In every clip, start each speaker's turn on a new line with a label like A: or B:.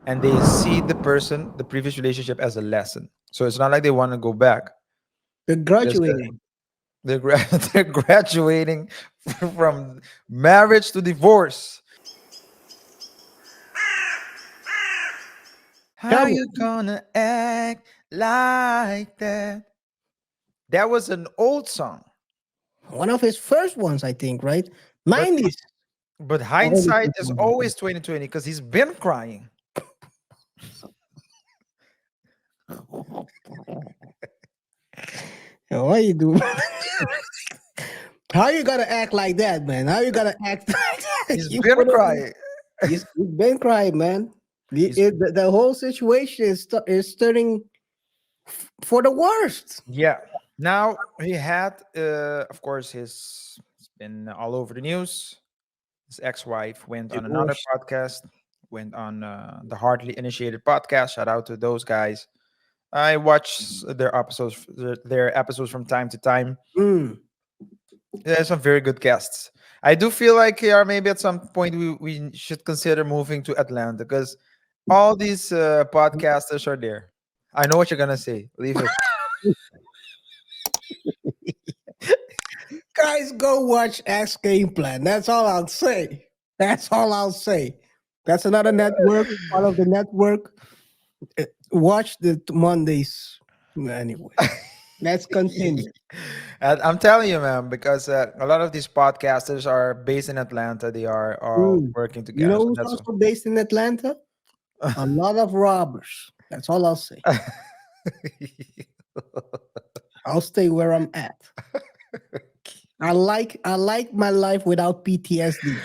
A: and they see the previous relationship as a lesson. So it's not like they want to go back.
B: They're
A: Just
B: graduating.
A: they're graduating from marriage to divorce. How
B: Come
A: you
B: on.
A: gonna act like that? That was an old song,
B: One of his first ones, I think, right?
A: but
B: 90s. Early
A: hindsight is
B: 2000s.
A: always 2020 because he's been crying.
B: What you do? How you gotta act like that, man? How you gotta act like that?
A: He's
B: You
A: been
B: put it.
A: crying.
B: You've been crying, man.
A: He's
B: The whole situation is turning for the worst.
A: Yeah. Now he had, of course, his. It's been all over the news. His ex-wife went on another
B: Divorce.
A: podcast. Went on the Hardly Initiated podcast. Shout out to those guys. I watch their episodes from time to time.
B: Mm.
A: There's some very good guests. I do feel like here maybe at some point we should consider moving to Atlanta because all these podcasters are there. I know what you're gonna say. Leave it.
B: Guys, go watch X Game Plan. That's all I'll say. That's all I'll say. That's another network, part of the network. Watch the Mondays. Anyway, let's continue.
A: And I'm telling you, man, because a lot of these podcasters are based in Atlanta. They are all
B: Mm.
A: working
B: You
A: together.
B: know
A: So
B: who's
A: that's
B: also based in Atlanta? A lot of robbers. That's all I'll say. I'll stay where I'm at. I like my life without PTSD.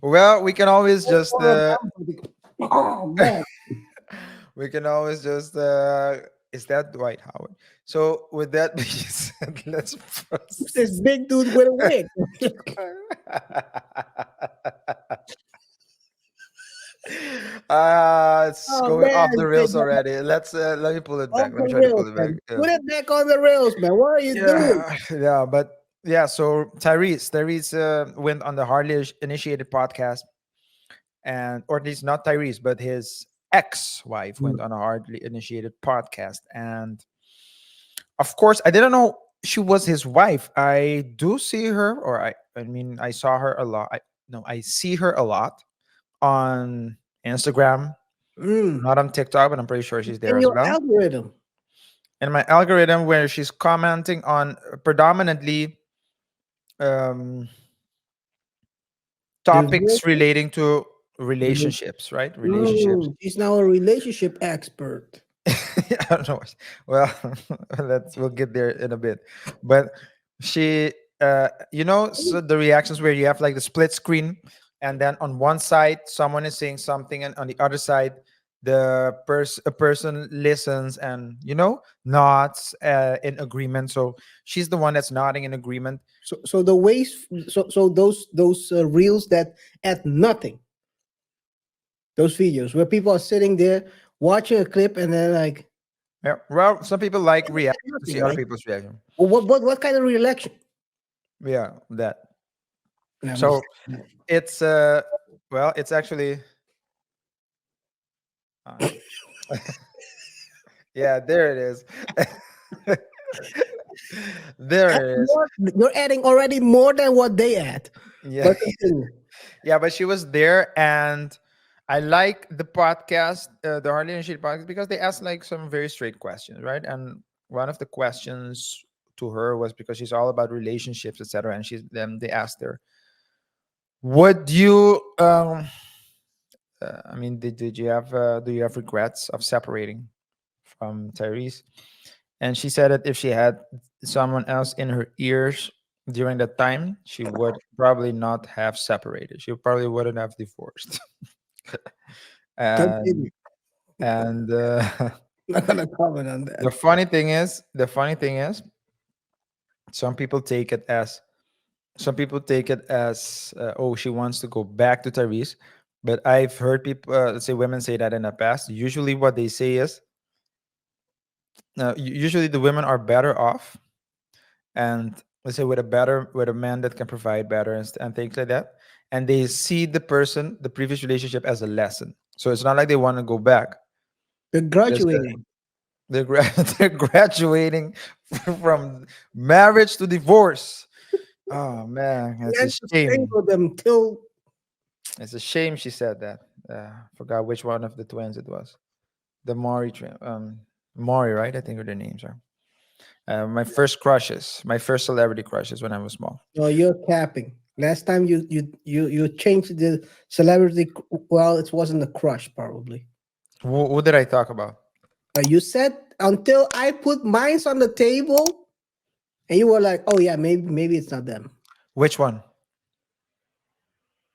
A: well, we can always just
B: Oh man,
A: we can always just is that Dwight Howard? So with that being said, let's
B: who's this
A: proceed.
B: big dude with a wig?
A: It's
B: Oh
A: going off
B: man,
A: the
B: take
A: rails
B: that
A: already. Let me pull it
B: off
A: back. Let me
B: the
A: try to
B: rails,
A: pull it back.
B: man.
A: Yeah.
B: Put it back on the rails, man. What are you doing?
A: Yeah, yeah, but yeah. So Tyrese went on the Hardly Initiated podcast, and or at least not Tyrese, but his ex-wife went
B: Mm.
A: on a Hardly Initiated podcast, and of course, I didn't know she was his wife. I do see her, or I mean, I saw her a lot. I see her a lot on Instagram,
B: Mm.
A: not on TikTok, but I'm pretty sure she's there
B: In
A: as
B: your
A: well.
B: algorithm,
A: In my algorithm, where she's commenting on predominantly um,
B: divorce.
A: topics relating to relationships, right? Relationships.
B: She's now a relationship expert.
A: I don't know. Well, we'll get there in a bit. But she, so the reactions where you have like the split screen, and then on one side someone is saying something, and on the other side a person listens and nods in agreement. So she's the one that's nodding in agreement.
B: So the ways, so those reels that add nothing, those videos where people are sitting there watching a clip and they're like,
A: Yeah. Well, some people like react to
B: nothing,
A: see other
B: right?
A: people's reaction.
B: What kind of reaction?
A: Yeah, that.
B: Let me
A: So
B: see.
A: it's well, it's actually uh, yeah, there it is.
B: Add
A: There it is.
B: more, you're adding already more than what they add.
A: Yeah.
B: But continue.
A: Yeah, but she was there, and I like the podcast, the Harley and Shit podcast, because they ask like some very straight questions, right? And one of the questions to her was because she's all about relationships, etc. And they asked her, "Would you I mean, did you have do you have regrets of separating from Tyrese?" And she said that if she had someone else in her ears during that time, she would probably not have separated. She probably wouldn't have divorced.
B: Continue.
A: and and
B: Not gonna comment on that.
A: the funny thing is, some people take it as oh, she wants to go back to Tyrese. But I've heard people, let's say women, say that in the past. Usually, what they say is, usually the women are better off, and let's say with a man that can provide better, and things like that, and they see the previous relationship as a lesson. So it's not like they want to go back.
B: They're
A: Just
B: graduating.
A: they're graduating from marriage to divorce. Oh man,
B: He
A: it's a
B: has to
A: shame.
B: strangle them till.
A: It's a shame she said that. Forgot which one of the twins it was. The Maury, right? I think are their names are. My first crushes, my first celebrity crushes when I was small.
B: No, you're capping. Last time you changed the celebrity. Well, it wasn't a crush, probably.
A: Who did I talk about?
B: You said until I put mines on the table, and you were like, "Oh yeah, maybe it's not them."
A: Which one?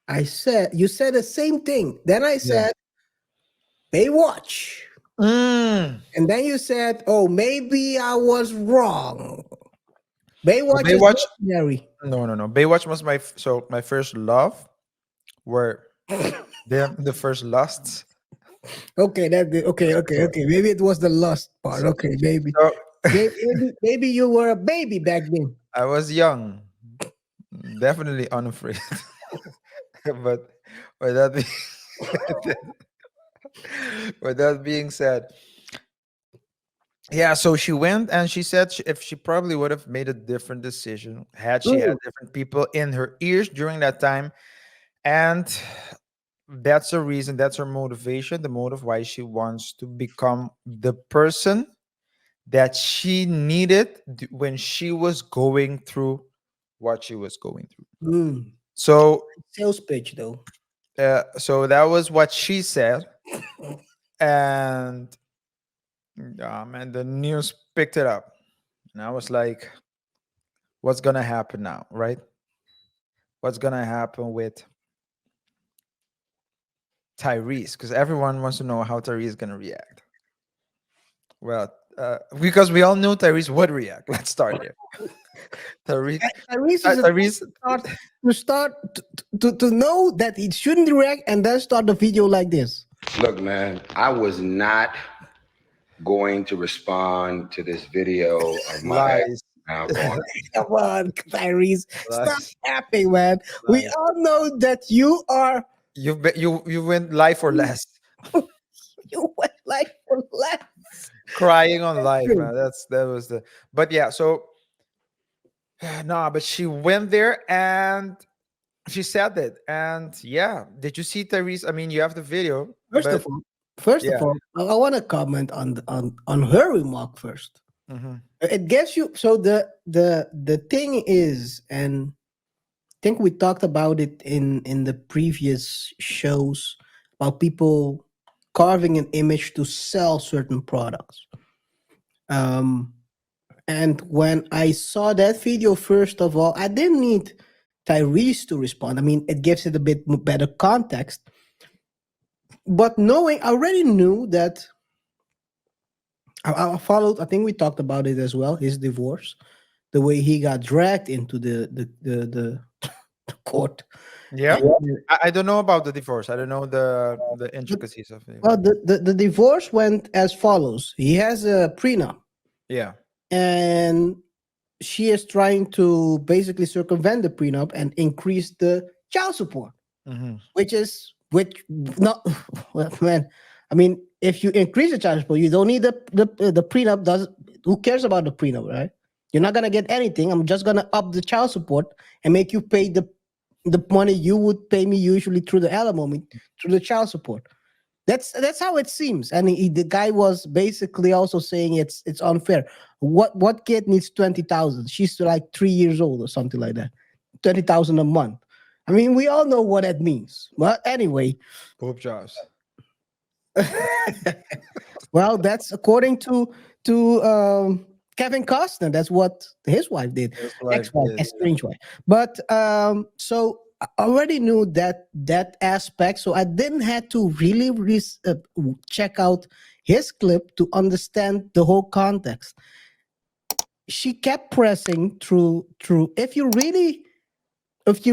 B: I said you said the same thing. Then I
A: Yeah.
B: said Baywatch,
A: Mm.
B: and then you said, "Oh, maybe I was wrong."
A: Well,
B: Baywatch is
A: Baywatch.
B: legendary.
A: No, no, no. Baywatch was my first love. Were them the first lusts?
B: Okay, okay,
A: So
B: okay. Maybe it was the lust part.
A: so
B: Okay, maybe.
A: so
B: Maybe you were a baby back then.
A: I was young, definitely unafraid. But with that being, with that being said, yeah. So she went and she said if she probably would have made a different decision had she had
B: Mm,
A: different people in her ears during that time, and that's the reason. That's her motivation. The motive why she wants to become the person that she needed when she was going through what she was going through.
B: mm.
A: So,
B: Sales pitch though.
A: so that was what she said, and man, the news picked it up, and I was like, "What's gonna happen now, right? What's gonna happen with Tyrese? Because everyone wants to know how Tyrese is gonna react. Well, because we all knew Tyrese would react. Let's start there. Tyrese,
B: Tyrese is a
A: Tyrese,
B: start to know that he shouldn't react and then start the video like this.
C: Look, man, I was not going to respond to this video of my ex
A: lies,
C: now going.
B: Come on, Tyrese, stop
A: lies,
B: tapping, man. We
A: lies.
B: all know that you are
A: You went live or less,
B: you went like for left.
A: crying on live, man. That was the. But yeah, so nah, but she went there and she said it, and yeah, did you see Tyrese? I mean, you have the video,
B: First
A: but
B: of all, first of
A: yeah,
B: all, I want to comment on on her remark first.
A: hmm
B: It gets you. So the thing is, and I think we talked about it in the previous shows about people carving an image to sell certain products. Um, and when I saw that video, first of all, I didn't need Tyrese to respond. I mean, it gives it a bit better context. But knowing, I already knew that I followed. I think we talked about it as well. His divorce, the way he got dragged into the court.
A: yeah.
B: And,
A: I don't know about the divorce. I don't know the intricacies of the
B: well,
A: divorce.
B: the divorce went as follows. He has a prenup,
A: Yeah.
B: and she is trying to basically circumvent the prenup and increase the child support,
A: hmm
B: which not well, man. I mean, if you increase the child support, you don't need the prenup. Does who cares about the prenup, right? You're not gonna get anything. I'm just gonna up the child support and make you pay the money you would pay me usually through the alimony, through the child support. That's how it seems. And the guy was basically also saying it's unfair. What kid needs 20,000? She's like 3 years old or something like that. 20,000 a month. I mean, we all know what that means. But anyway,
A: Poop jobs.
B: well, that's according to Kevin Costner. That's what his wife did,
A: His wife
B: ex-wife,
A: did.
B: estranged wife. But so I already knew that aspect, so I didn't have to really check out his clip to understand the whole context. She kept pressing through. If you really if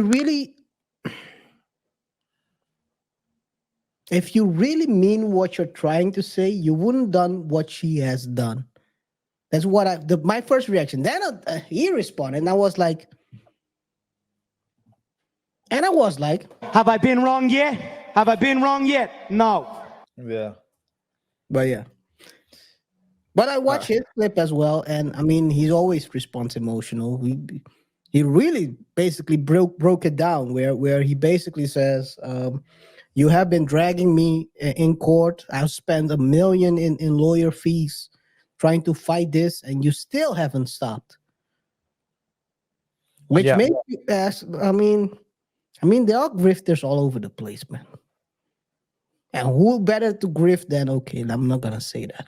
B: you really mean what you're trying to say, you wouldn't done what she has done. That's what my first reaction. Then he responded, and I was like,
D: Have I been wrong yet? Have I been wrong yet? No.
A: Yeah.
B: But yeah. But I
A: Uh,
B: watch his clip as well, and I mean, he's always responds emotional. He really basically broke it down where he basically says, "You have been dragging me in court. I've spent 1 million in lawyer fees trying to fight this, and you still haven't stopped." Which
A: yeah.
B: makes you ask. I mean, there are grifters all over the place, man. And who better to grift than, okay, I'm not gonna say that.